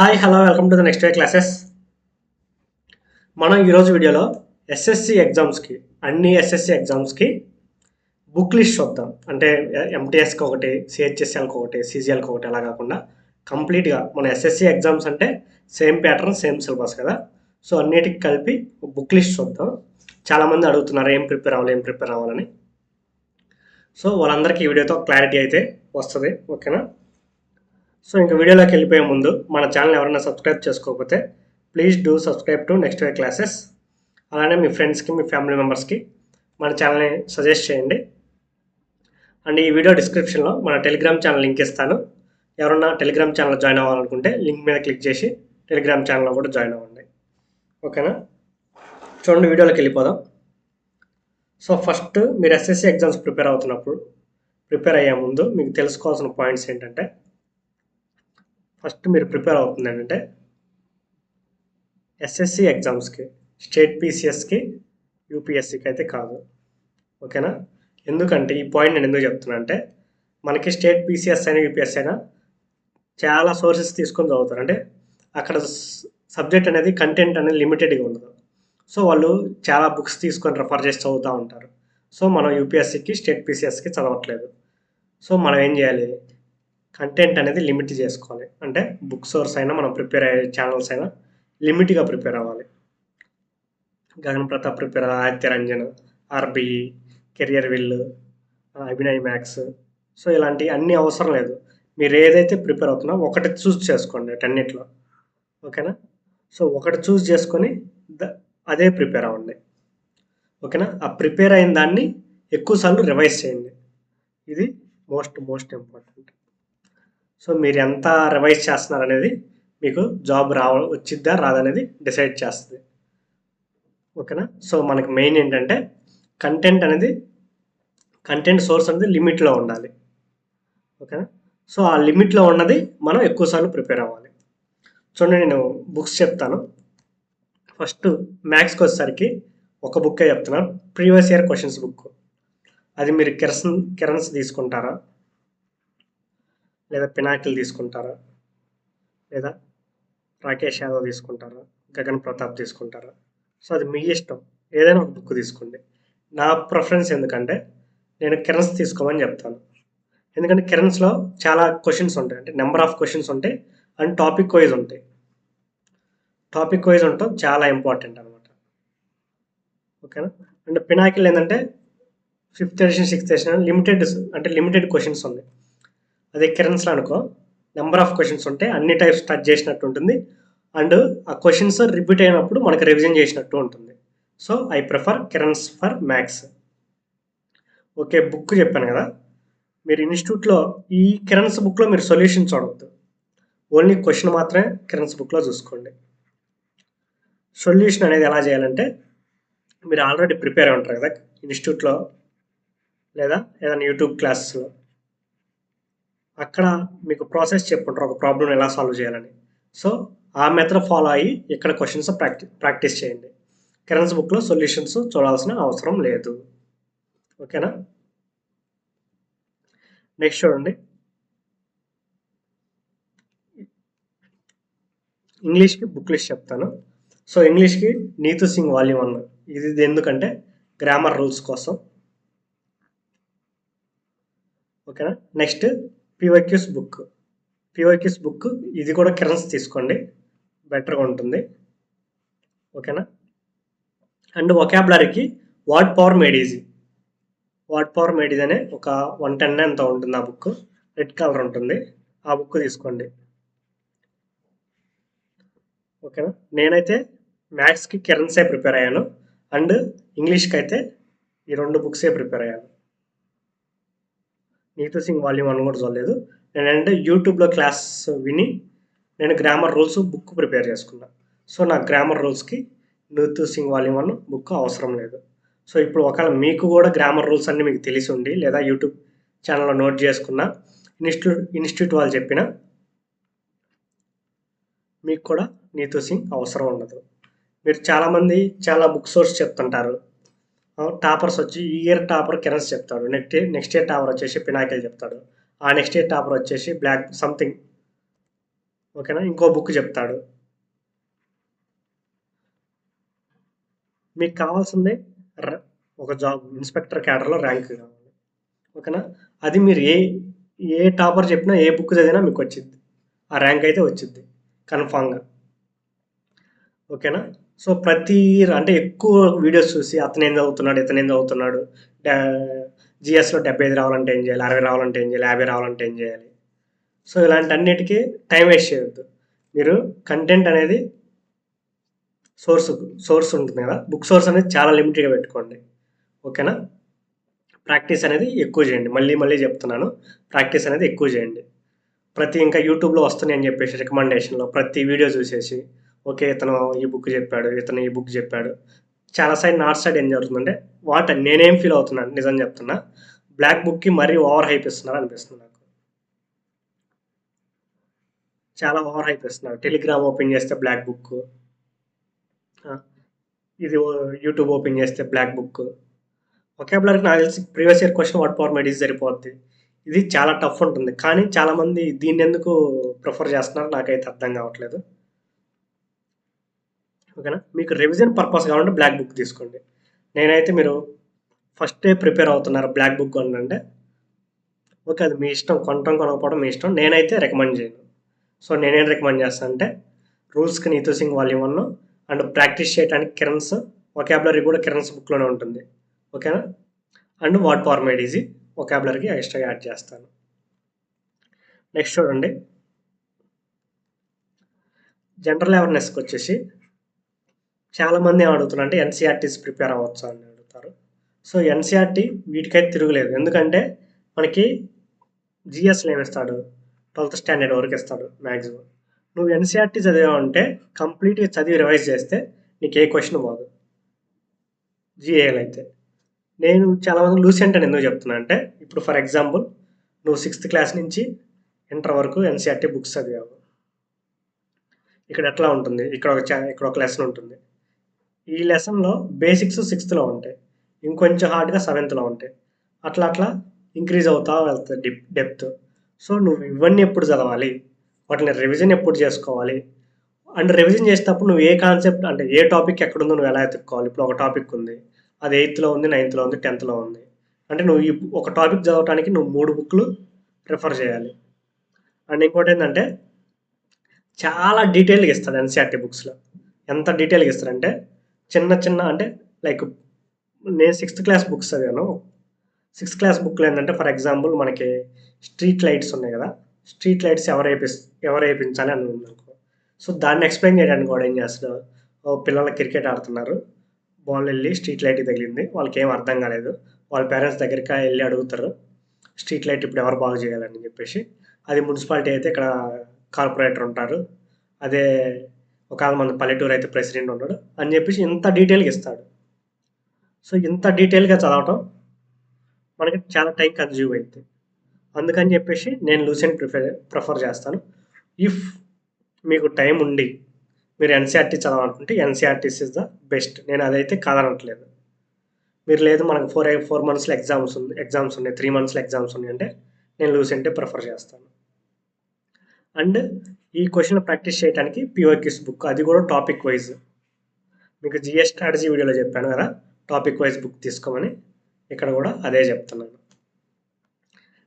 Hi hello welcome to the next day classes. మనం ఈరోజు వీడియోలో ఎస్ఎస్సి ఎగ్జామ్స్కి అన్ని ఎస్ఎస్సి ఎగ్జామ్స్కి బుక్ లిస్ట్ చూద్దాం. అంటే ఎంటీఎస్కి ఒకటి, సిహెచ్ఎస్ఎల్కి ఒకటి, సీజీఎల్కి ఒకటి అలా కాకుండా కంప్లీట్గా మన ఎస్ఎస్సి ఎగ్జామ్స్ అంటే సేమ్ ప్యాటర్న్ సేమ్ సిలబస్ కదా. సో అన్నిటికి కలిపి బుక్ లిస్ట్ చూద్దాం. చాలామంది అడుగుతున్నారు ఏం ప్రిపేర్ అవ్వాలని. సో వాళ్ళందరికీ ఈ వీడియోతో క్లారిటీ అయితే వస్తుంది, ఓకేనా. సో ఇంకా వీడియోలోకి వెళ్ళిపోయే ముందు మన ఛానల్ ఎవరైనా సబ్స్క్రైబ్ చేసుకోకపోతే please do subscribe to next day classes. అలానే మీ ఫ్రెండ్స్కి, మీ ఫ్యామిలీ మెంబర్స్కి మన ఛానల్ని సజెస్ట్ చేయండి. అండ్ ఈ వీడియో డిస్క్రిప్షన్లో మన టెలిగ్రామ్ ఛానల్ లింక్ ఇస్తాను. ఎవరన్నా టెలిగ్రామ్ ఛానల్ జాయిన్ అవ్వాలనుకుంటే లింక్ మీద క్లిక్ చేసి టెలిగ్రామ్ ఛానల్లో కూడా జాయిన్ అవ్వండి, ఓకేనా. చూడండి, వీడియోలోకి వెళ్ళిపోదాం. సో ఫస్ట్ మీరు ఎస్ఎస్సి ఎగ్జామ్స్ ప్రిపేర్ అయ్యే ముందు మీకు తెలుసుకోవాల్సిన పాయింట్స్ ఏంటంటే, ఫస్ట్ మీరు ప్రిపేర్ అవుతుంది ఏంటంటే ఎస్ఎస్సి ఎగ్జామ్స్కి, స్టేట్ పీసీఎస్కి, యూపీఎస్సికి అయితే కాదు, ఓకేనా. ఎందుకంటే ఈ పాయింట్ నేను ఎందుకు చెప్తున్నా అంటే, మనకి స్టేట్ పీసీఎస్ అయినా యూపీఎస్సీ అయినా చాలా సోర్సెస్ తీసుకొని చదువుతారు. అంటే అక్కడ సబ్జెక్ట్ అనేది కంటెంట్ అనేది లిమిటెడ్గా ఉండదు. సో వాళ్ళు చాలా బుక్స్ తీసుకొని రెఫర్ చేసి చదువుతూ ఉంటారు. సో మనం యూపీఎస్సికి, స్టేట్ పీసీఎస్కి చదవట్లేదు. సో మనం ఏం చేయాలి, కంటెంట్ అనేది లిమిట్ చేసుకోవాలి. అంటే బుక్ సోర్స్ అయినా మనం ప్రిపేర్ అయ్యే ఛానల్స్ అయినా లిమిట్గా ప్రిపేర్ అవ్వాలి. Gagan Pratap prepare, Aditya Ranjan, RBE, career will, Abhinay maths. So ఇలాంటి అన్ని అవసరం లేదు. మీరు ఏదైతే ప్రిపేర్ అవుతున్నా ఒకటి చూస్ చేసుకోండి అన్నిట్లో, ఓకేనా. సో ఒకటి చూస్ చేసుకొని అదే ప్రిపేర్ అవ్వండి, ఓకేనా. ఆ ప్రిపేర్ అయిన దాన్ని ఎక్కువసార్లు రివైజ్ చేయండి. ఇది మోస్ట్ ఇంపార్టెంట్. సో మీరు ఎంత రివైజ్ చేస్తున్నారు అనేది మీకు జాబ్ వచ్చిద్దా రాదనేది డిసైడ్ చేస్తుంది, ఓకేనా. సో మనకి మెయిన్ ఏంటంటే కంటెంట్ సోర్స్ అనేది లిమిట్లో ఉండాలి, ఓకేనా. సో ఆ లిమిట్లో ఉన్నది మనం ఎక్కువసార్లు ప్రిపేర్ అవ్వాలి. చూడండి, నేను బుక్స్ చెప్తాను. ఫస్ట్ మ్యాథ్స్కి వచ్చేసరికి ఒక బుక్కే చెప్తున్నాను, ప్రీవియస్ ఇయర్ క్వశ్చన్స్ బుక్. అది మీరు కిరణ్స్ తీసుకుంటారా, లేదా పినాకిల్ తీసుకుంటారా, లేదా రాకేష్ యాదవ్ తీసుకుంటారా, గగన్ ప్రతాప్ తీసుకుంటారా. సో అది మీ ఇష్టం, ఏదైనా ఒక బుక్ తీసుకోండి. నా ప్రిఫరెన్స్ ఎందుకంటే నేను కిరణ్స్ తీసుకోమని చెప్తాను. ఎందుకంటే కిరణ్స్లో చాలా క్వశ్చన్స్ ఉంటాయి, అంటే నెంబర్ ఆఫ్ క్వశ్చన్స్ ఉంటాయి అండ్ టాపిక్ వైజ్ ఉంటాయి. టాపిక్ వైజ్ ఉండటం చాలా ఇంపార్టెంట్ అనమాట, ఓకేనా. అండ్ పినాకిల్ ఏంటంటే 5th edition 6th edition limited questions ఉన్నాయి. అదే కిరణ్స్లో అనుకో నెంబర్ ఆఫ్ క్వశ్చన్స్ ఉంటాయి, అన్ని టైప్స్ టచ్ చేసినట్టు ఉంటుంది. అండ్ ఆ క్వశ్చన్స్ రిపీట్ అయినప్పుడు మనకు రివిజన్ చేసినట్టు ఉంటుంది. So I prefer Kiran's for maths. Okay, book చెప్పాను కదా. మీరు ఇన్స్టిట్యూట్లో ఈ కిరణ్స్ బుక్లో మీరు సొల్యూషన్ చూడవద్దు, ఓన్లీ క్వశ్చన్ మాత్రమే కిరణ్స్ బుక్లో చూసుకోండి. సొల్యూషన్ అనేది ఎలా చేయాలంటే, మీరు ఆల్రెడీ ప్రిపేర్ అయి ఉంటారు కదా ఇన్స్టిట్యూట్లో లేదా ఏదైనా యూట్యూబ్ క్లాసెస్లో, అక్కడ మీకు ప్రాసెస్ చెప్పుంటారు ఒక ప్రాబ్లం ఎలా సాల్వ్ చేయాలని. సో ఆ మెథడ్ ఫాలో అయ్యి ఇక్కడ క్వశ్చన్స్ ప్రాక్టీస్ చేయండి. కిరణ్స్ బుక్లో సొల్యూషన్స్ చూడాల్సిన అవసరం లేదు, ఓకేనా. నెక్స్ట్ చూడండి, ఇంగ్లీష్కి బుక్ లిస్ట్ చెప్తాను. సో ఇంగ్లీష్కి నీతు సింగ్ వాల్యూమ్ 1, ఇది ఎందుకంటే గ్రామర్ రూల్స్ కోసం, ఓకేనా. నెక్స్ట్ పీవైక్యూస్ బుక్ ఇది కూడా కిరణ్స్ తీసుకోండి, బెటర్గా ఉంటుంది, ఓకేనా. అండ్ వొకాబులరీకి వాట్ పవర్ మేడ్ ఈజీ అనే ఒక 110 ఎంత ఉంటుంది ఆ బుక్, రెడ్ కలర్ ఉంటుంది, ఆ బుక్ తీసుకోండి, ఓకేనా. నేనైతే మ్యాథ్స్కి కిరణ్సే ప్రిపేర్ అయ్యాను, అండ్ ఇంగ్లీష్కి అయితే ఈ 2 బుక్సే ప్రిపేర్ అయ్యాను. నీతు సింగ్ వాల్యూమ్ 1 కూడా చూడలేదు. నేనంటే యూట్యూబ్లో క్లాస్ విని నేను గ్రామర్ రూల్స్ బుక్ ప్రిపేర్ చేసుకున్నా. సో నాకు గ్రామర్ రూల్స్కి నీతు సింగ్ వాల్యూమ్ 1 బుక్ అవసరం లేదు. సో ఇప్పుడు ఒకవేళ మీకు కూడా గ్రామర్ రూల్స్ అన్నీ మీకు తెలిసి ఉండి, లేదా యూట్యూబ్ ఛానల్లో నోట్ చేసుకున్న, ఇన్స్టిట్యూట్ వాళ్ళు చెప్పిన, మీకు కూడా నీతు సింగ్ అవసరం ఉండదు. మీరు చాలామంది చాలా బుక్ సోర్స్ చెప్తుంటారు. టాపర్స్ వచ్చి ఈ ఇయర్ టాపర్ కిరణ్స్ చెప్తాడు, నెక్స్ట్ ఇయర్ టాపర్ వచ్చేసి పినాకిల్ చెప్తాడు, ఆ నెక్స్ట్ ఇయర్ టాపర్ వచ్చేసి బ్లాక్ సంథింగ్ ఓకేనా. ఇంకో బుక్ చెప్తాడు. మీకు కావాల్సింది ఒక జాబ్ ఇన్స్పెక్టర్ క్యాడర్లో ర్యాంక్ కావాలి. ఓకేనా. అది మీరు ఏ టాపర్ చెప్పినా ఏ బుక్ చదివినా మీకు వచ్చింది, ఆ ర్యాంక్ అయితే వచ్చింది కన్ఫామ్గా. ఓకేనా. సో అంటే ఎక్కువ వీడియోస్ చూసి అతను ఏం చదువుతున్నాడు, ఇతను ఏం చదువుతున్నాడు, జిఎస్లో 75 రావాలంటే ఏం చేయాలి, 60 రావాలంటే ఏం చేయాలి, 50 రావాలంటే ఏం చేయాలి. సో ఇలాంటి అన్నిటికీ టైం వేస్ట్ చేయొద్దు. మీరు కంటెంట్ అనేది సోర్స్ ఉంటుంది కదా, బుక్ సోర్స్ అనేది చాలా లిమిటెడ్గా పెట్టుకోండి. ఓకేనా. ప్రాక్టీస్ అనేది ఎక్కువ చేయండి. మళ్ళీ మళ్ళీ చెప్తున్నాను, ప్రాక్టీస్ అనేది ఎక్కువ చేయండి. ఇంకా యూట్యూబ్లో వస్తున్నాయి అని చెప్పేసి రికమెండేషన్లో ప్రతి వీడియో చూసేసి ఓకే ఇతను ఈ బుక్ చెప్పాడు, ఇతను ఈ బుక్ చెప్పాడు. చాలా సైడ్ నార్త్ సైడ్ ఏం జరుగుతుందంటే నేనేం ఫీల్ అవుతున్నాను నిజం చెప్తున్నా, బ్లాక్ బుక్కి మరీ ఓవర్ హైప్ ఇస్తున్నారు అనిపిస్తుంది నాకు. చాలా ఓవర్ హైప్ ఇస్తున్నారు. టెలిగ్రామ్ ఓపెన్ చేస్తే బ్లాక్ బుక్, ఇది యూట్యూబ్ ఓపెన్ చేస్తే బ్లాక్ బుక్. ఒకేబులరీ నాకు తెలిసి previous year question word power made easy సరిపోద్ది. ఇది చాలా టఫ్ ఉంటుంది, కానీ చాలామంది దీన్ని ఎందుకు ప్రిఫర్ చేస్తున్నారు నాకైతే అర్థం కావట్లేదు. ఓకేనా. మీకు రివిజన్ పర్పస్ కావాలంటే బ్లాక్ బుక్ తీసుకోండి. నేనైతే మీరు ఫస్ట్ డే ప్రిపేర్ అవుతున్నారు బ్లాక్ బుక్ కొనంటే ఓకే, అది మీ ఇష్టం, కొనకపోవడం మీ ఇష్టం. నేనైతే రికమెండ్ చేయను. సో నేనేం రికమెండ్ చేస్తాను అంటే రూల్స్కి Neetu Singh volume 1 and practice చేయడానికి కిరణ్స్ ఒకాబులరీ కూడా కిరణ్స్ బుక్లోనే ఉంటుంది. ఓకేనా. And word power made easy ఒకాబులరీకి ఎక్స్ట్రా యాడ్ చేస్తాను. నెక్స్ట్ చూడండి, జనరల్ అవేర్నెస్కి వచ్చేసి చాలామంది ఏం అడుగుతున్నారు అంటే ఎన్సీఆర్టీస్ ప్రిపేర్ అవ్వచ్చు అని అడుగుతారు. సో ఎన్సీఆర్టీ వీటికైతే తిరుగులేదు. ఎందుకంటే మనకి జిఎస్లో ఏమిస్తాడు, 12th స్టాండర్డ్ వరకు ఇస్తాడు మ్యాక్సిమం. నువ్వు ఎన్సీఆర్టీ చదివావంటే కంప్లీట్గా చదివి రివైజ్ చేస్తే నీకు ఏ క్వశ్చన్ పోదు జిఏలు అయితే. నేను చాలామంది లూసెంట్ అని ఎందుకు చెప్తున్నా అంటే, ఇప్పుడు ఫర్ ఎగ్జాంపుల్ నువ్వు 6th క్లాస్ నుంచి ఇంటర్ వరకు ఎన్సీఆర్టీ బుక్స్ చదివావు. ఇక్కడ ఎట్లా ఉంటుంది, ఇక్కడ ఒక లెసన్ ఉంటుంది. ఈ లెసన్లో బేసిక్స్ 6th ఉంటాయి, ఇంకొంచెం హార్డ్గా 7th ఉంటాయి. అట్లా ఇంక్రీజ్ అవుతా వెళ్తుంది డెప్త్. సో నువ్వు ఇవన్నీ ఎప్పుడు చదవాలి, వాటిని రివిజన్ ఎప్పుడు చేసుకోవాలి, అండ్ రివిజన్ చేసేటప్పుడు నువ్వు ఏ కాన్సెప్ట్ అంటే ఏ టాపిక్ ఎక్కడుందో నువ్వు ఎలా ఎత్తుక్కోవాలి. ఇప్పుడు ఒక టాపిక్ ఉంది, అది 8th ఉంది, 9th ఉంది, 10th ఉంది. అంటే నువ్వు ఈ ఒక టాపిక్ చదవడానికి నువ్వు 3 బుక్లు ప్రిఫర్ చేయాలి. అండ్ ఇంకోటి ఏంటంటే చాలా డీటెయిల్గా ఇస్తాడు ఎన్సీఆర్టీ బుక్స్లో. ఎంత డీటెయిల్గా ఇస్తాడంటే చిన్న అంటే లైక్ నేను 6th క్లాస్ బుక్స్ చదివాను. 6th క్లాస్ బుక్లో ఏంటంటే ఫర్ ఎగ్జాంపుల్ మనకి స్ట్రీట్ లైట్స్ ఉన్నాయి కదా, స్ట్రీట్ లైట్స్ ఎవరు వేయించాలి అని ఉందనుకో. సో దాన్ని ఎక్స్ప్లెయిన్ చేయడానికి కూడా ఏం చేస్తాడు, పిల్లలు క్రికెట్ ఆడుతున్నారు, బాల్ వెళ్ళి స్ట్రీట్ లైట్కి తగిలింది, వాళ్ళకి ఏం అర్థం కాలేదు, వాళ్ళ పేరెంట్స్ దగ్గరికి వెళ్ళి అడుగుతారు స్ట్రీట్ లైట్ ఇప్పుడు ఎవరు బాగు చేయాలని చెప్పేసి. అది మున్సిపాలిటీ అయితే ఇక్కడ కార్పొరేటర్ ఉంటారు, అదే ఒకవేళ మన పల్లెటూరు అయితే ప్రెసిడెంట్ ఉంటాడు అని చెప్పేసి ఇంత డీటెయిల్గా ఇస్తాడు. సో ఇంత డీటెయిల్గా చదవటం మనకి చాలా టైం కన్జ్యూమ్ అవుతుంది. అందుకని చెప్పేసి నేను లూసెంట్ ప్రిఫర్ చేస్తాను. ఇఫ్ మీకు టైం ఉండి మీరు ఎన్సీఆర్టీ చదవాలనుకుంటే ఎన్సీఆర్టీస్ ఇస్ ద బెస్ట్. నేను అదైతే కాదనట్లేదు. మీరు లేదు మనకు 4 monthsలో ఎగ్జామ్స్ ఉన్నాయి, 3 monthsలో ఎగ్జామ్స్ ఉన్నాయి అంటే నేను లూసెంటే ప్రిఫర్ చేస్తాను. అండ్ ఈ క్వశ్చన్ ప్రాక్టీస్ చేయడానికి పిఓక్యూస్ బుక్, అది కూడా టాపిక్ వైజ్. మీకు జిఎస్ స్ట్రాటజీ వీడియోలో చెప్పాను కదా టాపిక్ వైజ్ బుక్ తీసుకోమని, ఇక్కడ కూడా అదే చెప్తున్నాను.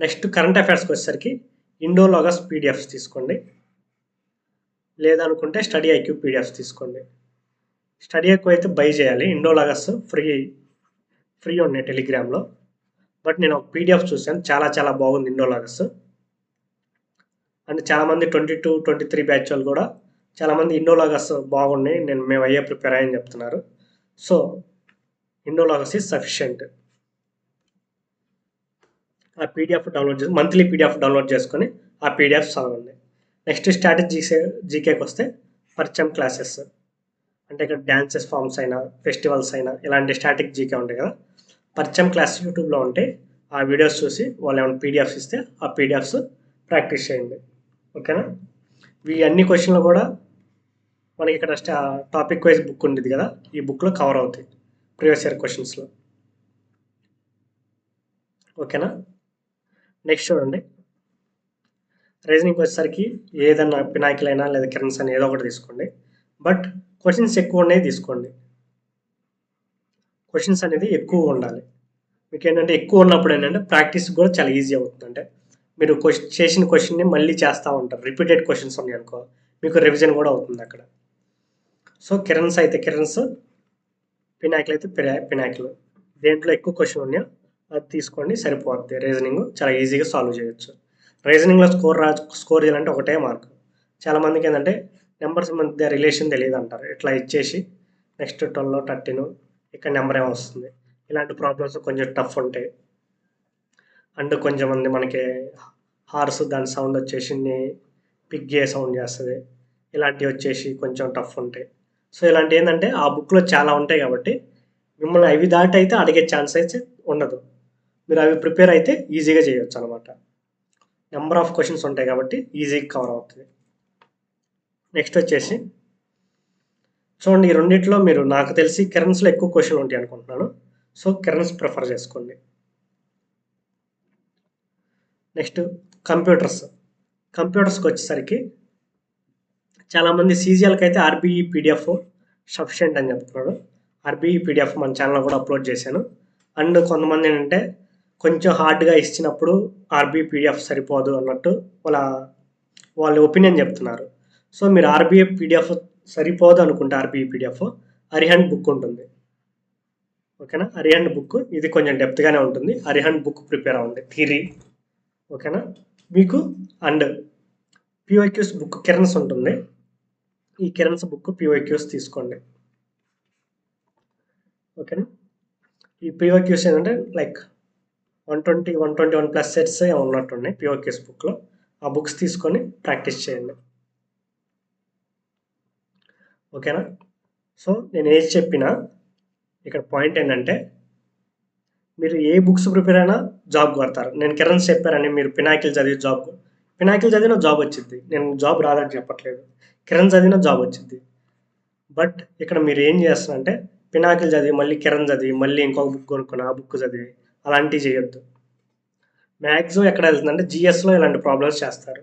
నెక్స్ట్ కరెంట్ అఫైర్స్కి వచ్చేసరికి ఇండోలాగస్ పీడిఎఫ్స్ తీసుకోండి, లేదనుకుంటే స్టడీ ఐక్యూ పీడిఎఫ్స్ తీసుకోండి. స్టడీ ఐక్యూ అయితే బై చేయాలి, ఇండోలాగస్ ఫ్రీ ఉన్నాయి టెలిగ్రామ్లో. బట్ నేను ఒక పీడిఎఫ్ చూసాను, చాలా బాగుంది ఇండోలాగస్. అండ్ చాలామంది 22, 23 బ్యాచ్ వాళ్ళు కూడా చాలామంది ఇండోలాగస్ బాగున్నాయి, మేము అయ్యే ప్రిపేర్ అయ్యని చెప్తున్నారు. సో ఇండోలాగస్ ఈజ్ సఫిషియంట్. ఆ పీడిఎఫ్ డౌన్లోడ్ చేసి మంత్లీ పీడిఎఫ్ డౌన్లోడ్ చేసుకొని ఆ పీడిఎఫ్ చదవండి. నెక్స్ట్ స్ట్రాటజీ జీకేకి వస్తే పరిచయం క్లాసెస్, అంటే ఇక్కడ డ్యాన్సెస్ ఫామ్స్ అయినా ఫెస్టివల్స్ అయినా ఇలాంటి స్టాటిక్ జీకే ఉంటాయి కదా, పరిచయం క్లాస్ యూట్యూబ్లో ఉంటాయి. ఆ వీడియోస్ చూసి వాళ్ళు ఏమైనా పీడిఎఫ్స్ ఇస్తే ఆ పీడిఎఫ్స్ ప్రాక్టీస్ చేయండి. ఓకేనా. ఈ అన్ని క్వశ్చన్లు కూడా మనకి ఇక్కడ టాపిక్ వైజ్ బుక్ ఉండేది కదా, ఈ బుక్లో కవర్ అవుతాయి ప్రీవియస్ ఇయర్ క్వశ్చన్స్లో. ఓకేనా. నెక్స్ట్ చూడండి, రీజనింగ్ వచ్చేసరికి ఏదన్నా పినాకిల్ అయినా లేదా కిరణ్స్ అని ఏదో ఒకటి తీసుకోండి. బట్ క్వశ్చన్స్ ఎక్కువ ఉన్నాయి తీసుకోండి. క్వశ్చన్స్ అనేది ఎక్కువ ఉండాలి. మీకు ఏంటంటే ఎక్కువ ఉన్నప్పుడు ఏంటంటే ప్రాక్టీస్ కూడా చాలా ఈజీ అవుతుంది. అంటే మీరు చేసిన క్వశ్చన్ని మళ్ళీ చేస్తూ ఉంటారు. రిపీటెడ్ క్వశ్చన్స్ ఉన్నాయి అనుకో, మీకు రివిజన్ కూడా అవుతుంది అక్కడ. సో కిరణ్స్ అయితే కిరణ్స్, పినాకిల్ అయితే పినాకిల్. దేంట్లో ఎక్కువ క్వశ్చన్ ఉన్నాయో అది తీసుకోండి, సరిపోద్ది. రీజనింగ్ చాలా ఈజీగా సాల్వ్ చేయొచ్చు. రీజనింగ్లో స్కోర్ చేయాలంటే ఒకటే మార్క్. చాలామందికి ఏంటంటే నెంబర్స్ మధ్య రిలేషన్ తెలియదు అంటారు. ఇట్లా ఇచ్చేసి నెక్స్ట్ 12 13 ఇక్కడ నెంబర్ ఏమో వస్తుంది. ఇలాంటి ప్రాబ్లమ్స్ కొంచెం టఫ్ ఉంటాయి. అండ్ కొంచెం మంది మనకి హార్స్ దాని సౌండ్ వచ్చేసి పిగ్గే సౌండ్ చేస్తుంది. ఇలాంటివి వచ్చేసి కొంచెం టఫ్ ఉంటాయి. సో ఇలాంటి ఏంటంటే ఆ బుక్లో చాలా ఉంటాయి కాబట్టి మిమ్మల్ని అవి దాటి అయితే అడిగే ఛాన్స్ అయితే ఉండదు. మీరు అవి ప్రిపేర్ అయితే ఈజీగా చేయొచ్చు అనమాట. నెంబర్ ఆఫ్ క్వశ్చన్స్ ఉంటాయి కాబట్టి ఈజీగా కవర్ అవుతుంది. నెక్స్ట్ వచ్చేసి చూడండి, ఈ రెండిట్లో మీరు నాకు తెలిసి కిరణ్స్లో ఎక్కువ క్వశ్చన్ ఉంటాయి అనుకుంటున్నాను. సో కిరణ్స్ ప్రిఫర్ చేసుకోండి. నెక్స్ట్ కంప్యూటర్స్కి వచ్చేసరికి చాలామంది సీజీఎల్కి అయితే ఆర్బీఈ పీడిఎఫ్ సఫిషియెంట్ అని చెప్తున్నాడు. ఆర్బీఈ పీడిఎఫ్ మన ఛానల్లో కూడా అప్లోడ్ చేశాను. అండ్ కొంతమంది ఏంటంటే కొంచెం హార్డ్గా ఇచ్చినప్పుడు ఆర్బీఈ పీడిఎఫ్ సరిపోదు అన్నట్టు వాళ్ళ ఒపీనియన్ చెప్తున్నారు. సో మీరు ఆర్బీఐ పీడిఎఫ్ సరిపోదు అనుకుంటే ఆర్బీఐ పీడిఎఫ్ అరిహంట్ బుక్ ఉంటుంది. ఓకేనా, అరిహంట్ బుక్ ఇది కొంచెం డెప్త్గానే ఉంటుంది. అరిహంట్ బుక్ ప్రిపేర్ అవ్వండి, థియరీ. ఓకేనా మీకు. అండ్ పిఓక్యూస్ బుక్ కిరణ్స్ ఉంటుంది. ఈ కిరణ్స్ బుక్ పిఓక్యూస్ తీసుకోండి. ఓకేనా, ఈ పిఓక్యూస్ ఏంటంటే లైక్ 121 సెట్స్ ఉన్నట్టున్నాయి పిఓక్యూస్ బుక్లో. ఆ బుక్స్ తీసుకొని ప్రాక్టీస్ చేయండి. ఓకేనా. సో నేను ఏది చెప్పినా ఇక్కడ పాయింట్ ఏంటంటే మీరు ఏ బుక్స్ ప్రిపేర్ అయినా జాబ్ కొడతారు. నేను కిరణ్స్ చెప్పారని మీరు పినాకిల్ చదివిన జాబ్ వచ్చింది. నేను జాబ్ రాదని చెప్పట్లేదు, కిరణ్ చదివిన జాబ్ వచ్చింది. బట్ ఇక్కడ మీరు ఏం చేస్తారంటే పినాకిల్ చదివి మళ్ళీ కిరణ్ చదివి మళ్ళీ ఇంకొక బుక్ కొనుక్కొని ఆ బుక్ చదివి అలాంటివి చేయొద్దు. మ్యాక్సిమం ఎక్కడ వెళ్తుందంటే జిఎస్లో ఇలాంటి ప్రాబ్లమ్స్ చేస్తారు.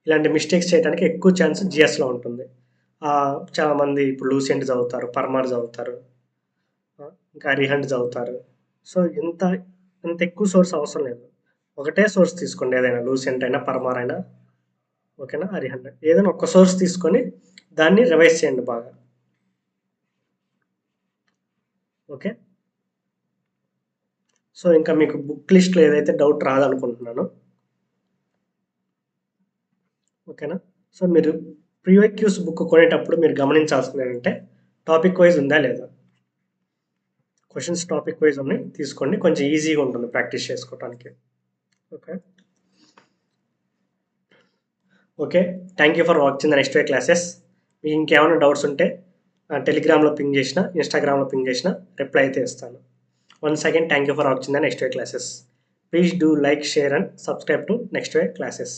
ఇలాంటి మిస్టేక్స్ చేయడానికి ఎక్కువ ఛాన్స్ జిఎస్లో ఉంటుంది. చాలామంది ఇప్పుడు లూసెంట్ చదువుతారు, పర్మార్ చదువుతారు, ఇంకా అరిహంట్ చదువుతారు. సో ఇంత ఎక్కువ సోర్స్ అవసరం లేదు. ఒకటే సోర్స్ తీసుకోండి, ఏదైనా లూసెంట్ అయినా పర్మార్ అయినా. ఓకేనా, అరిహంట్ ఏదైనా ఒక సోర్స్ తీసుకొని దాన్ని రివైజ్ చేయండి బాగా. ఓకే. సో ఇంకా మీకు బుక్ లిస్ట్లో ఏదైతే డౌట్ రాదనుకుంటున్నాను. ఓకేనా. సో మీరు ప్రీవిక్యూస్ బుక్ కొనేటప్పుడు మీరు గమనించాల్సింది ఏంటంటే టాపిక్ వైజ్ ఉందా లేదా. క్వశ్చన్స్ టాపిక్ వైజ్ ఉన్నాయి తీసుకోండి, కొంచెం ఈజీగా ఉంటుంది ప్రాక్టీస్ చేసుకోవడానికి. Okay, thank you for watching the next way classes. మీకు ఇంకేమైనా డౌట్స్ ఉంటే టెలిగ్రామ్లో పింగ్ చేసిన, ఇన్స్టాగ్రామ్లో పింగ్ చేసిన రిప్లై అయితే ఇస్తాను. Once again thank you for watching the next way classes. Please do like, share and subscribe to next way classes.